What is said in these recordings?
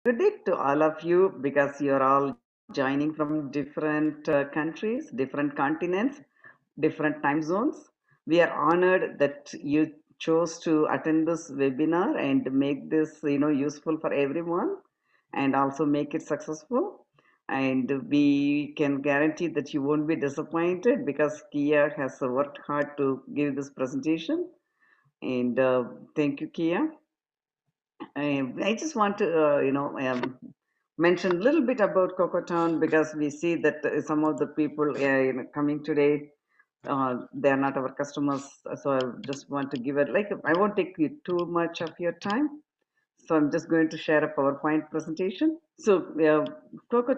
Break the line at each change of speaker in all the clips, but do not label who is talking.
Good day to all of you because you're all joining from different countries, different continents, different time zones. We are honored that you chose to attend this webinar and make this useful for everyone and also make it successful. And we can guarantee that you won't be disappointed because Kia has worked hard to give this presentation. And thank you, Kia. I just want to, mention a little bit about Town because we see that some of the people coming today, they are not our customers. So I just want to give it like I won't take you too much of your time. So I'm just going to share a PowerPoint presentation. So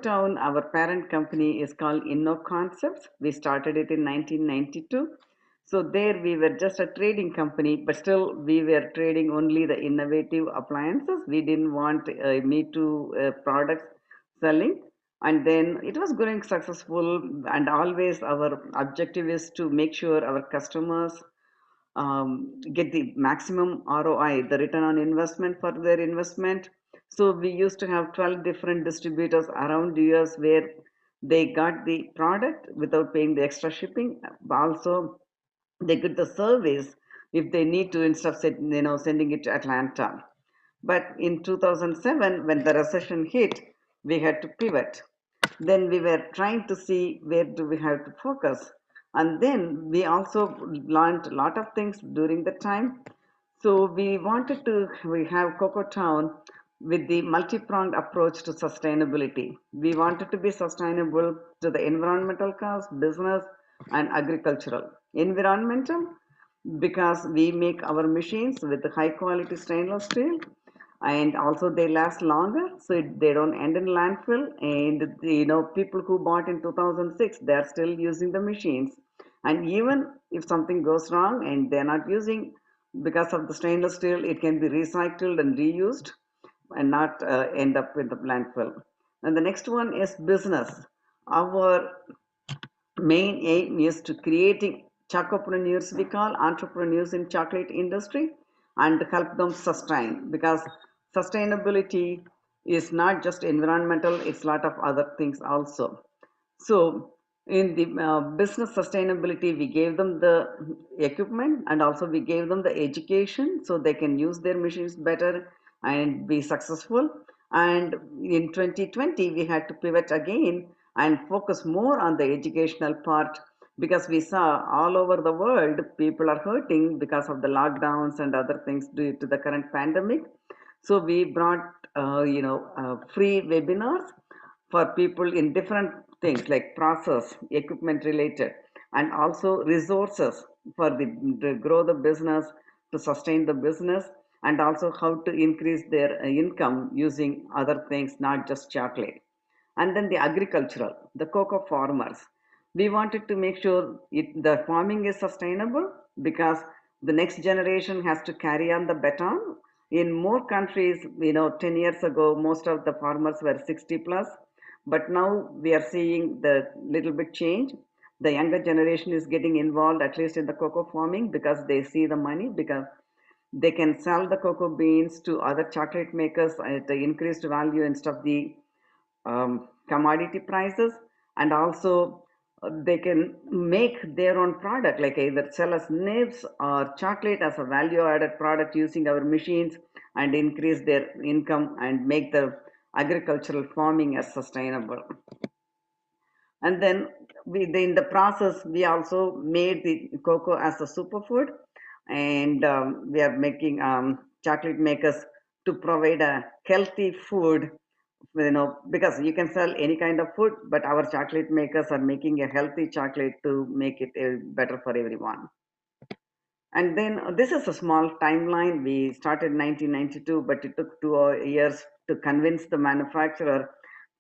Town, our parent company is called Inno Concepts. We started it in 1992. So there we were just a trading company, but still we were trading only the innovative appliances. We didn't want Me Too products selling. And then it was going successful. And always our objective is to make sure our customers get the maximum ROI, the return on investment for their investment. So we used to have 12 different distributors around US where they got the product without paying the extra shipping. Also, they get the service if they need to instead of sending it to Atlanta. But in 2007, when the recession hit, we had to pivot. Then we were trying to see where do we have to focus. And then we also learned a lot of things during the time. So we have Coco Town with the multi-pronged approach to sustainability. We wanted to be sustainable to the environmental cause, business, and agricultural. Environmental, because we make our machines with high quality stainless steel and also they last longer so they don't end in landfill. And people who bought in 2006, they're still using the machines. And even if something goes wrong and they're not using, because of the stainless steel, it can be recycled and reused and not end up in the landfill. And the next one is business. Our main aim is to creating chocopreneurs, we call entrepreneurs in chocolate industry, and help them sustain, because sustainability is not just environmental, it's a lot of other things also. So in the business sustainability, we gave them the equipment and also we gave them the education so they can use their machines better and be successful. And in 2020, we had to pivot again and focus more on the educational part because we saw all over the world people are hurting because of the lockdowns and other things due to the current pandemic. So we brought free webinars for people in different things like process, equipment related, and also resources for to grow the business, to sustain the business, and also how to increase their income using other things, not just chocolate. And then the agricultural, the cocoa farmers. We wanted to make sure the farming is sustainable because the next generation has to carry on the baton. In more countries, 10 years ago, most of the farmers were 60 plus, but now we are seeing the little bit change. The younger generation is getting involved, at least in the cocoa farming, because they see the money, because they can sell the cocoa beans to other chocolate makers at the increased value instead of the commodity prices. And also they can make their own product, like either sell as nibs or chocolate as a value added product using our machines, and increase their income and make the agricultural farming as sustainable. And then in the process we also made the cocoa as a superfood. And we are making chocolate makers to provide a healthy food, because you can sell any kind of food, but our chocolate makers are making a healthy chocolate to make it better for everyone. And then this is a small timeline. We started 1992, but it took 2 years to convince the manufacturer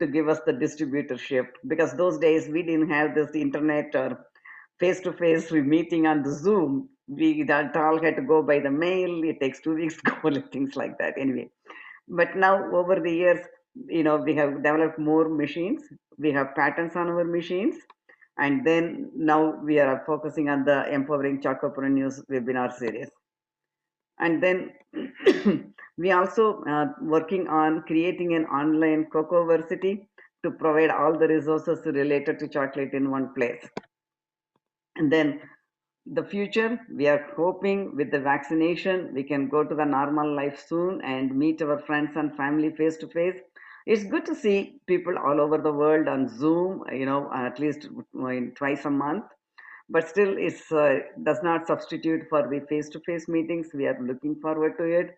to give us the distributorship, because those days we didn't have this internet or face-to-face meeting on the Zoom. We that all had to go by the mail. It takes 2 weeks to go, like things like that. Anyway, but now over the years, we have developed more machines. We have patents on our machines, and then now we are focusing on the empowering Chocopreneurs webinar series. And then we also working on creating an online cocoversity to provide all the resources related to chocolate in one place. And then the future, we are hoping with the vaccination we can go to the normal life soon and meet our friends and family face to face. It's good to see people all over the world on Zoom, at least twice a month, but still it's does not substitute for the face to face meetings. We are looking forward to it.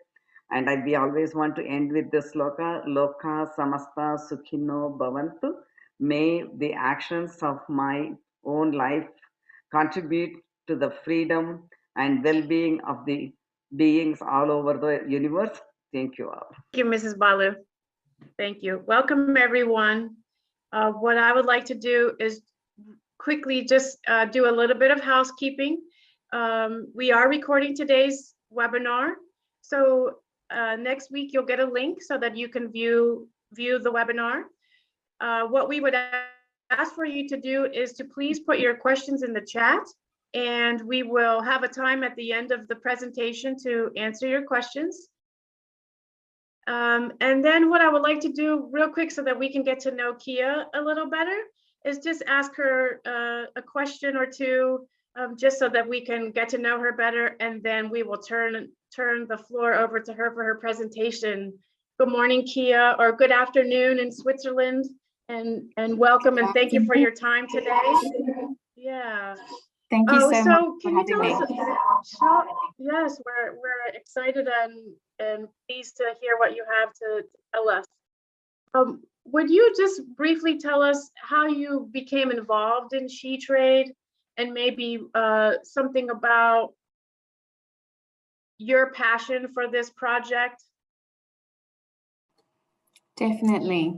And we always want to end with this loka samasta sukhino bhavantu. May the actions of my own life contribute to the freedom and well-being of the beings all over the universe. Thank you all.
Thank you, Mrs. Balu. Thank you. Welcome, everyone. What I would like to do is quickly just do a little bit of housekeeping. We are recording today's webinar. So next week, you'll get a link so that you can view the webinar. What we would ask for you to do is to please put your questions in the chat, and we will have a time at the end of the presentation to answer your questions. And then what I would like to do real quick so that we can get to know Kia a little better is just ask her a question or two, just so that we can get to know her better, and then we will turn the floor over to her for her presentation. Good morning, Kia, or good afternoon in Switzerland, and welcome and thank you for your time today. Yeah.
Thank you so much.
Can you tell us? Yes, we're excited and pleased to hear what you have to tell us. Would you just briefly tell us how you became involved in SheTrade, and maybe something about your passion for this project?
Definitely.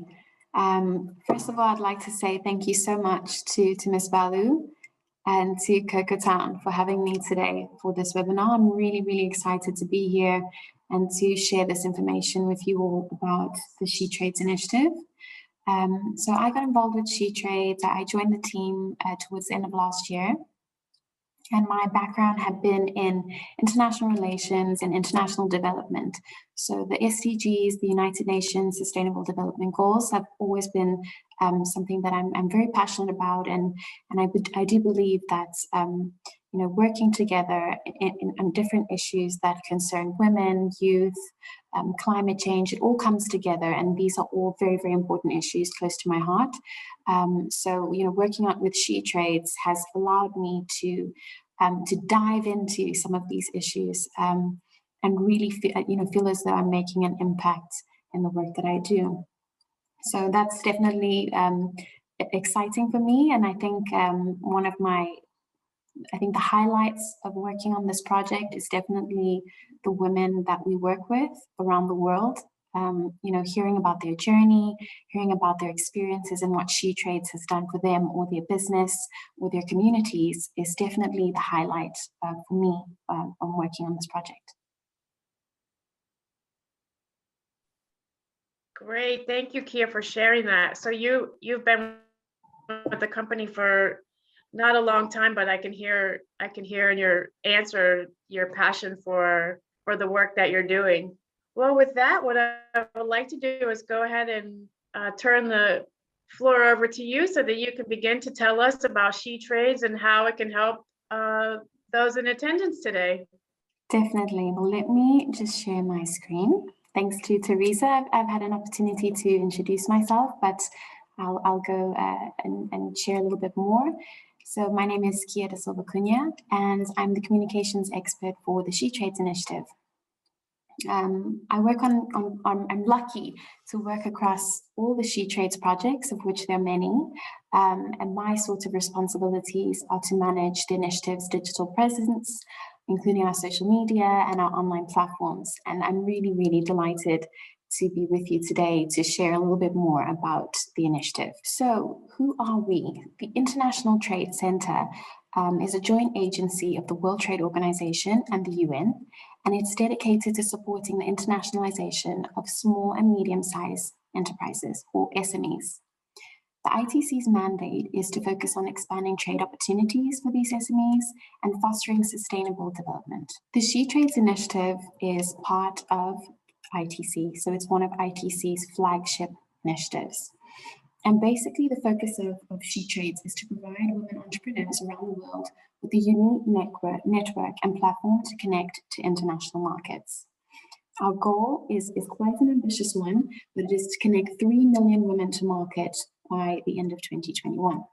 First of all, I'd like to say thank you so much to Ms. Balu and to Cocoa Town for having me today for this webinar. I'm really, really excited to be here and to share this information with you all about the SheTrades initiative. So I got involved with SheTrades. I joined the team towards the end of last year. And my background had been in international relations and international development. So the SDGs, the United Nations Sustainable Development Goals, have always been something that I'm very passionate about, and I do believe that working together on different issues that concern women, youth, climate change, it all comes together, and these are all very, very important issues close to my heart. So working out with SheTrades has allowed me to dive into some of these issues and really feel as though I'm making an impact in the work that I do. So that's definitely exciting for me, and I think the highlights of working on this project is definitely the women that we work with around the world. Hearing about their journey, hearing about their experiences and what SheTrades has done for them or their business or their communities is definitely the highlight for me on working on this project.
Great, thank you, Kia, for sharing that. So you've been with the company for not a long time, but I can hear in your answer your passion for the work that you're doing. Well, with that, what I would like to do is go ahead and turn the floor over to you so that you can begin to tell us about SheTrades and how it can help those in attendance today.
Definitely. Well, let me just share my screen. Thanks to Teresa, I've had an opportunity to introduce myself, but I'll go and share a little bit more. So my name is Kia da Silva Cunha, and I'm the communications expert for the SheTrades initiative. I work I'm lucky to work across all the SheTrades projects, of which there are many, and my sort of responsibilities are to manage the initiative's digital presence, including our social media and our online platforms. And I'm really, really delighted to be with you today to share a little bit more about the initiative. So who are we? The International Trade Center is a joint agency of the World Trade Organization and the UN, and it's dedicated to supporting the internationalization of small and medium-sized enterprises, or SMEs. The ITC's mandate is to focus on expanding trade opportunities for these SMEs and fostering sustainable development. The SheTrades initiative is part of ITC, so it's one of ITC's flagship initiatives. And basically the focus of SheTrades is to provide women entrepreneurs around the world with a unique network and platform to connect to international markets. Our goal is quite an ambitious one, but it is to connect 3 million women to market by the end of 2021.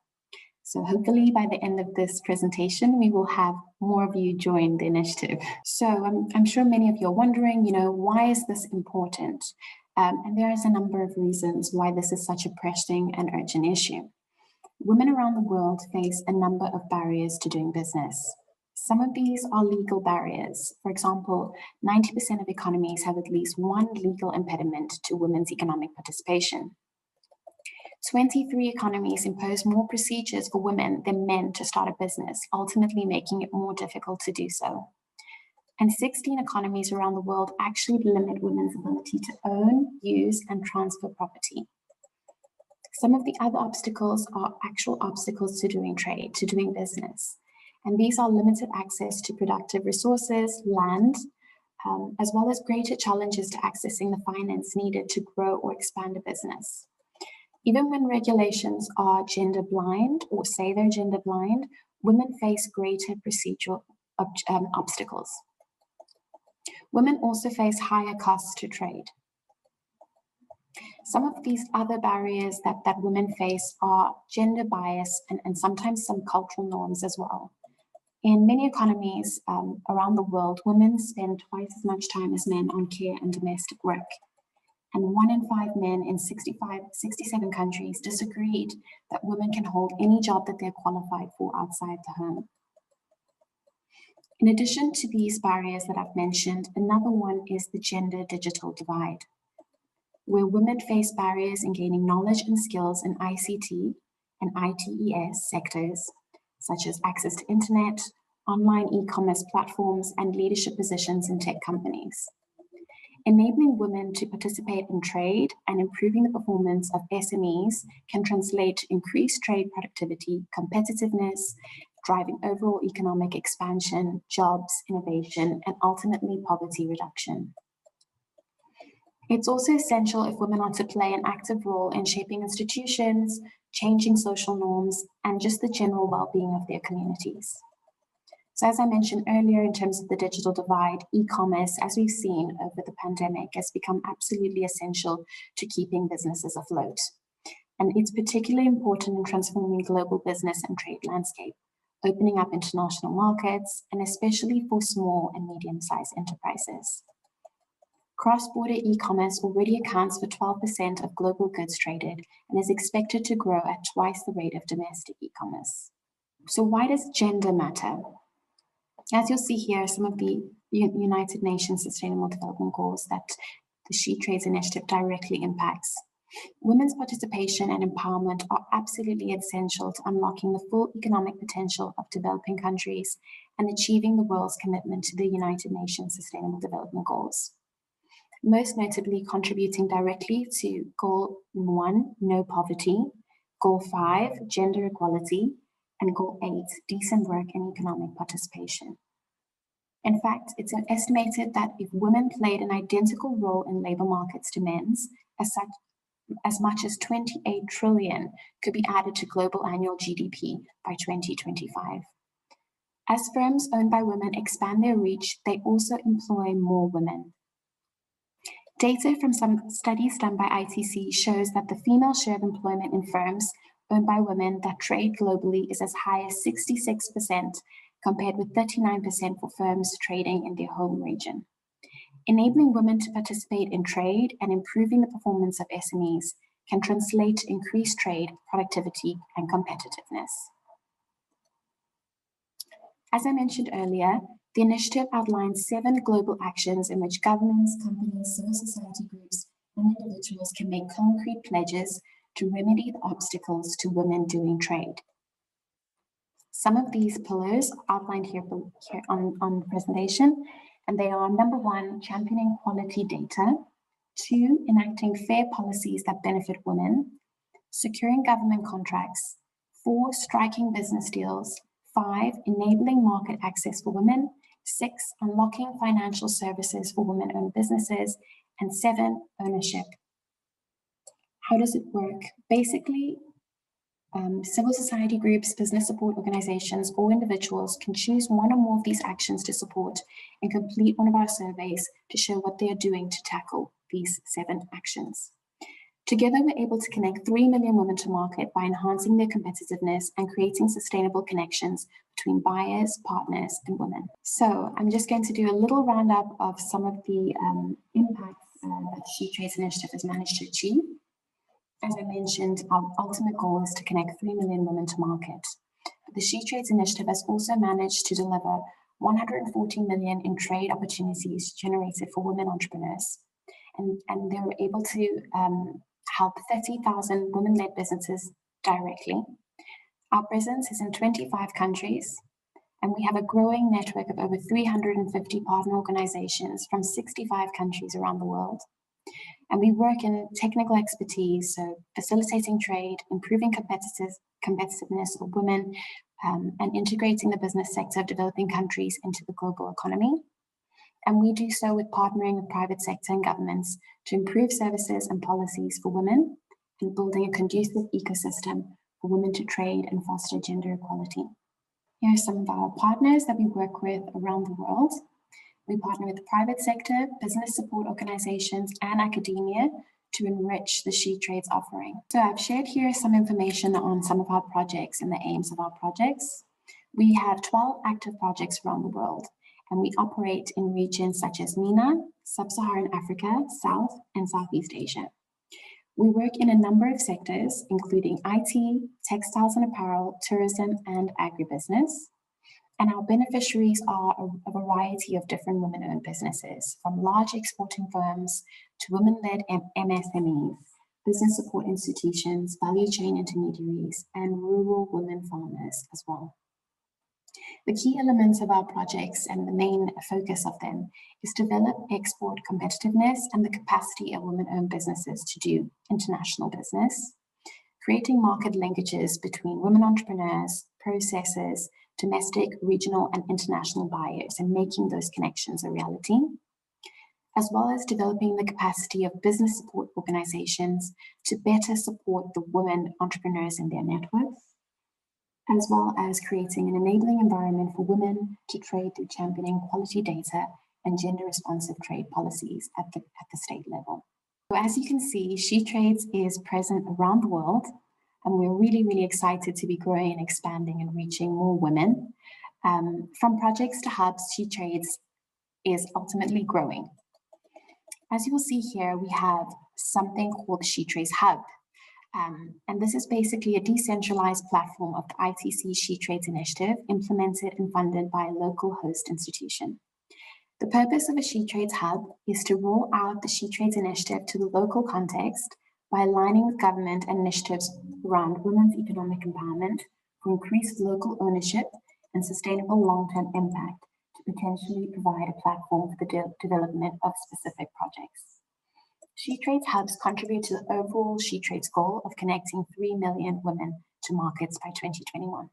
So hopefully by the end of this presentation, we will have more of you join the initiative. So I'm sure many of you are wondering, why is this important? And there is a number of reasons why this is such a pressing and urgent issue. Women around the world face a number of barriers to doing business. Some of these are legal barriers. For example, 90% of economies have at least one legal impediment to women's economic participation. 23 economies impose more procedures for women than men to start a business, ultimately making it more difficult to do so. And 16 economies around the world actually limit women's ability to own, use, and transfer property. Some of the other obstacles are actual obstacles to doing trade, to doing business. And these are limited access to productive resources, land, as well as greater challenges to accessing the finance needed to grow or expand a business. Even when regulations are gender blind or say they're gender blind, women face greater procedural obstacles. Women also face higher costs to trade. Some of these other barriers that women face are gender bias and sometimes some cultural norms as well. In many economies around the world, women spend twice as much time as men on care and domestic work. And 1 in 5 men in 67 countries disagreed that women can hold any job that they're qualified for outside the home. In addition to these barriers that I've mentioned, another one is the gender digital divide, where women face barriers in gaining knowledge and skills in ICT and ITES sectors, such as access to internet, online e-commerce platforms, and leadership positions in tech companies. Enabling women to participate in trade and improving the performance of SMEs can translate to increased trade productivity, competitiveness, driving overall economic expansion, jobs, innovation, and ultimately poverty reduction. It's also essential if women are to play an active role in shaping institutions, changing social norms, and just the general well-being of their communities. So as I mentioned earlier, in terms of the digital divide, e-commerce, as we've seen over the pandemic, has become absolutely essential to keeping businesses afloat. And it's particularly important in transforming global business and trade landscape, opening up international markets, and especially for small and medium-sized enterprises. Cross-border e-commerce already accounts for 12% of global goods traded and is expected to grow at twice the rate of domestic e-commerce. So why does gender matter? As you'll see here, some of the United Nations Sustainable Development Goals that the SheTrades initiative directly impacts. Women's participation and empowerment are absolutely essential to unlocking the full economic potential of developing countries and achieving the world's commitment to the United Nations Sustainable Development Goals. Most notably contributing directly to Goal 1, no poverty, Goal 5, gender equality, and Goal 8, decent work and economic participation. In fact, it's estimated that if women played an identical role in labor markets to men's, as much as 28 trillion could be added to global annual GDP by 2025. As firms owned by women expand their reach, they also employ more women. Data from some studies done by ITC shows that the female share of employment in firms owned by women that trade globally is as high as 66%, compared with 39% for firms trading in their home region. Enabling women to participate in trade and improving the performance of SMEs can translate to increased trade, productivity, and competitiveness. As I mentioned earlier, the initiative outlines 7 global actions in which governments, companies, civil society groups, and individuals can make concrete pledges to remedy the obstacles to women doing trade. Some of these pillars are outlined here on the presentation, and they are: number 1, championing quality data; 2, enacting fair policies that benefit women; securing government contracts, 4, striking business deals, 5, enabling market access for women, 6, unlocking financial services for women-owned businesses, and 7, ownership. How does it work? Basically, civil society groups, business support organizations, or individuals can choose one or more of these actions to support and complete one of our surveys to show what they are doing to tackle these 7 actions. Together, we're able to connect 3 million women to market by enhancing their competitiveness and creating sustainable connections between buyers, partners, and women. So I'm just going to do a little roundup of some of the impacts that SheTrades initiative has managed to achieve. As I mentioned, our ultimate goal is to connect 3 million women to market. The SheTrades initiative has also managed to deliver 140 million in trade opportunities generated for women entrepreneurs. And they were able to help 30,000 women-led businesses directly. Our presence is in 25 countries, and we have a growing network of over 350 partner organizations from 65 countries around the world. And we work in technical expertise, so facilitating trade, improving competitiveness of women, and integrating the business sector of developing countries into the global economy. And we do so with partnering with private sector and governments to improve services and policies for women and building a conducive ecosystem for women to trade and foster gender equality. Here are some of our partners that we work with around the world. We partner with the private sector, business support organizations, and academia to enrich the SheTrades offering. So I've shared here some information on some of our projects and the aims of our projects. We have 12 active projects around the world, and we operate in regions such as MENA, Sub-Saharan Africa, South and Southeast Asia. We work in a number of sectors, including IT, textiles and apparel, tourism, and agribusiness. And our beneficiaries are a variety of different women-owned businesses, from large exporting firms to women-led MSMEs, business support institutions, value chain intermediaries, and rural women farmers as well. The key elements of our projects and the main focus of them is to develop export competitiveness and the capacity of women-owned businesses to do international business, creating market linkages between women entrepreneurs, processors, domestic, regional, and international buyers, and making those connections a reality, as well as developing the capacity of business support organizations to better support the women entrepreneurs in their networks, as well as creating an enabling environment for women to trade through championing quality data and gender-responsive trade policies at the state level. So as you can see, SheTrades is present around the world, and we're really, really excited to be growing and expanding and reaching more women. From projects to hubs, SheTrades is ultimately growing. As you will see here, we have something called the SheTrades Hub. And this is basically a decentralized platform of the ITC SheTrades initiative implemented and funded by a local host institution. The purpose of a SheTrades Hub is to roll out the SheTrades initiative to the local context by aligning with government and initiatives around women's economic empowerment for increased local ownership and sustainable long-term impact to potentially provide a platform for the development of specific projects. SheTrades Hubs contribute to the overall SheTrades goal of connecting 3 million women to markets by 2021.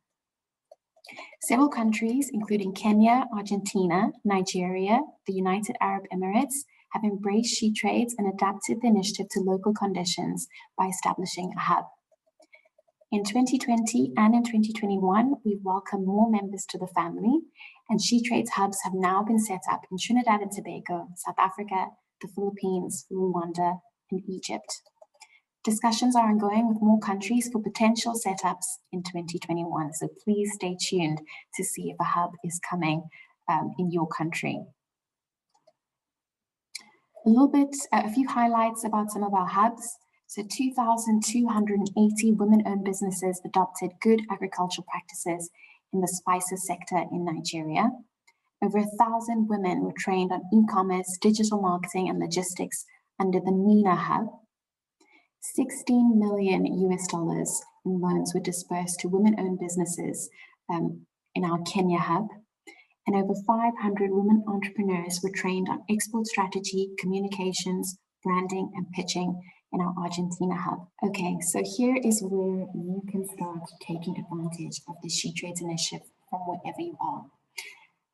Several countries, including Kenya, Argentina, Nigeria, the United Arab Emirates, have embraced SheTrades and adapted the initiative to local conditions by establishing a hub. In 2020 and in 2021, we've welcomed more members to the family, and SheTrades hubs have now been set up in Trinidad and Tobago, South Africa, the Philippines, Rwanda, and Egypt. Discussions are ongoing with more countries for potential setups in 2021, so please stay tuned to see if a hub is coming in your country. A few highlights about some of our hubs. So 2,280 women-owned businesses adopted good agricultural practices in the spices sector in Nigeria. Over 1,000 women were trained on e-commerce, digital marketing, and logistics under the MENA hub. $16 million in loans were dispersed to women-owned businesses in our Kenya hub. And over 500 women entrepreneurs were trained on export strategy, communications, branding, and pitching in our Argentina hub. Okay, so here is where you can start taking advantage of the SheTrades initiative from wherever you are.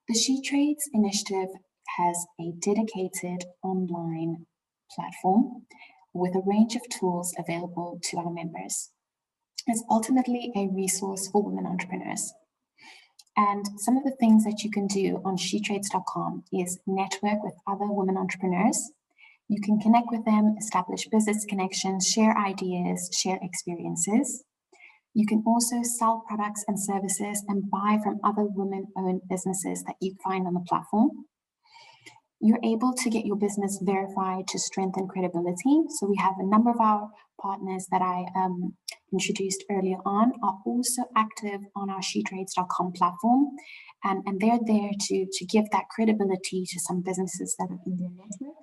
The SheTrades initiative has a dedicated online platform with a range of tools available to our members. It's ultimately a resource for women entrepreneurs. And some of the things that you can do on SheTrades.com is network with other women entrepreneurs. You can connect with them, establish business connections, share ideas, share experiences. You can also sell products and services and buy from other women-owned businesses that you find on the platform. You're able to get your business verified to strengthen credibility. So we have a number of our partners that I introduced earlier on are also active on our SheTrades.com platform. And they're there to give that credibility to some businesses that are in their network.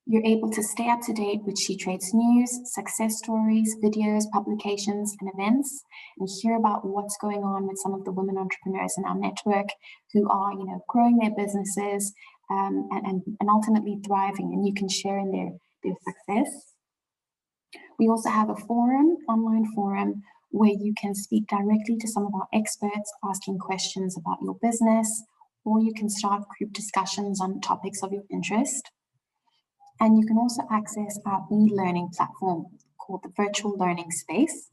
You're able to stay up to date with SheTrades news, success stories, videos, publications, and events, and hear about what's going on with some of the women entrepreneurs in our network who are, growing their businesses and ultimately thriving, and you can share in their success. We also have a forum, online forum, where you can speak directly to some of our experts, asking questions about your business, or you can start group discussions on topics of your interest. And you can also access our e-learning platform called the Virtual Learning Space,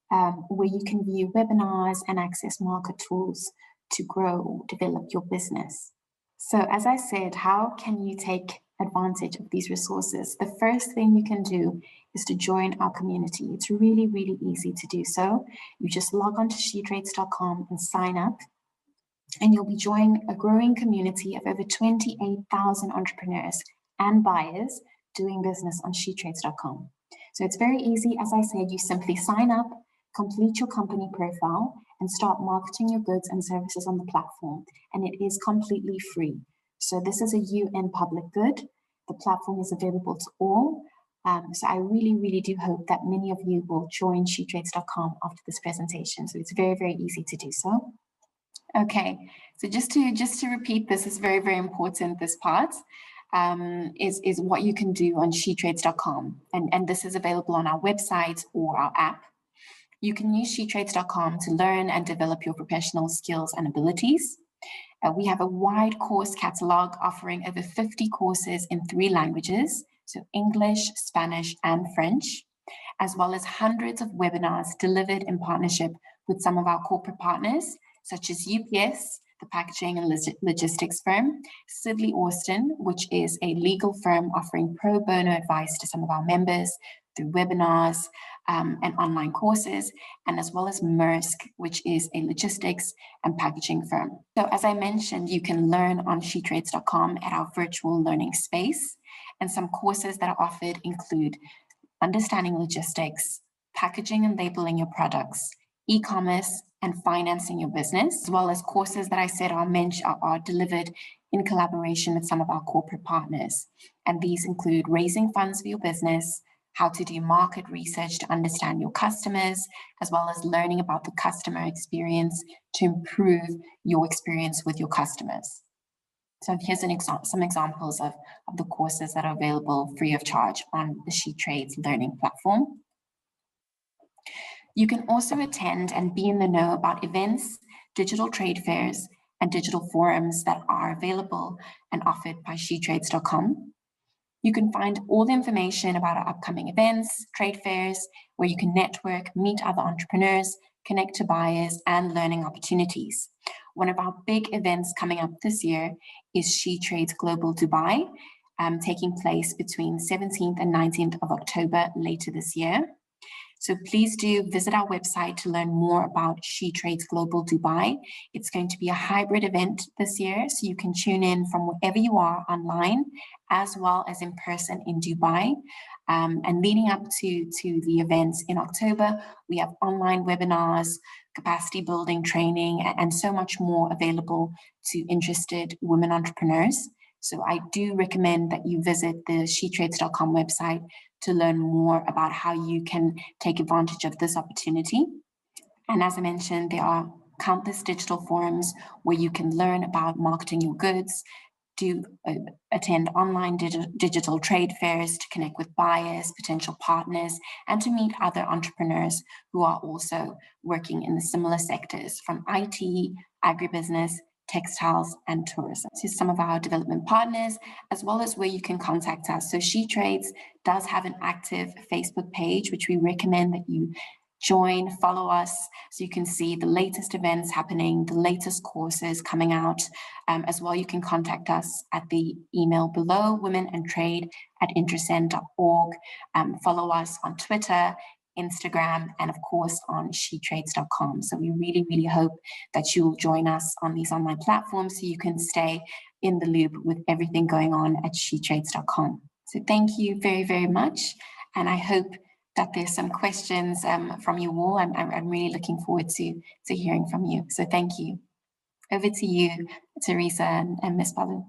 where you can view webinars and access market tools to grow or develop your business. So as I said, how can you take advantage of these resources? The first thing you can do is to join our community. It's really, really easy to do so. You just log on to SheTrades.com and sign up, and you'll be joining a growing community of over 28,000 entrepreneurs and buyers doing business on SheTrades.com. So it's very easy. As I said, you simply sign up, complete your company profile, and start marketing your goods and services on the platform. And it is completely free. So this is a UN public good. The platform is available to all. So I really, really do hope that many of you will join SheTrades.com after this presentation. So it's very, very easy to do so. Okay, so just to repeat, this is very, very important, this part. Is what you can do on SheTrades.com, and this is available on our website or our app. You can use SheTrades.com to learn and develop your professional skills and abilities. We have a wide course catalog offering over 50 courses in 3 languages, so English, Spanish, and French, as well as hundreds of webinars delivered in partnership with some of our corporate partners, such as UPS, the packaging and logistics firm, Sidley Austin, which is a legal firm offering pro bono advice to some of our members through webinars and online courses, and as well as Maersk, which is a logistics and packaging firm. So as I mentioned, you can learn on SheTrades.com at our virtual learning space, and some courses that are offered include understanding logistics, packaging and labeling your products, e-commerce, and financing your business, as well as courses that I said are delivered in collaboration with some of our corporate partners. And these include raising funds for your business, how to do market research to understand your customers, as well as learning about the customer experience to improve your experience with your customers. So here's some examples of the courses that are available free of charge on the SheTrades learning platform. You can also attend and be in the know about events, digital trade fairs, and digital forums that are available and offered by SheTrades.com. You can find all the information about our upcoming events, trade fairs, where you can network, meet other entrepreneurs, connect to buyers, and learning opportunities. One of our big events coming up this year is SheTrades Global Dubai, taking place between 17th and 19th of October later this year. So please do visit our website to learn more about SheTrades Global Dubai. It's going to be a hybrid event this year, so you can tune in from wherever you are online, as well as in person in Dubai. And leading up to the events in October, we have online webinars, capacity building training, and so much more available to interested women entrepreneurs. So I do recommend that you visit the SheTrades.com website to learn more about how you can take advantage of this opportunity. And as I mentioned, there are countless digital forums where you can learn about marketing your goods, do attend online digital trade fairs to connect with buyers, potential partners, and to meet other entrepreneurs who are also working in the similar sectors from IT, agribusiness, textiles, and tourism. To some of our development partners, as well as where you can contact us. So SheTrades does have an active Facebook page, which we recommend that you join, follow us, so you can see the latest events happening, the latest courses coming out. As well, you can contact us at the email below, womenandtrade@intrasend.org. Follow us on Twitter, Instagram, and of course on SheTrades.com. So we really, really hope that you'll join us on these online platforms so you can stay in the loop with everything going on at SheTrades.com. So thank you very, very much. And I hope that there's some questions from you all. I'm really looking forward to hearing from you. So thank you. Over to you, Teresa and Ms. Balu.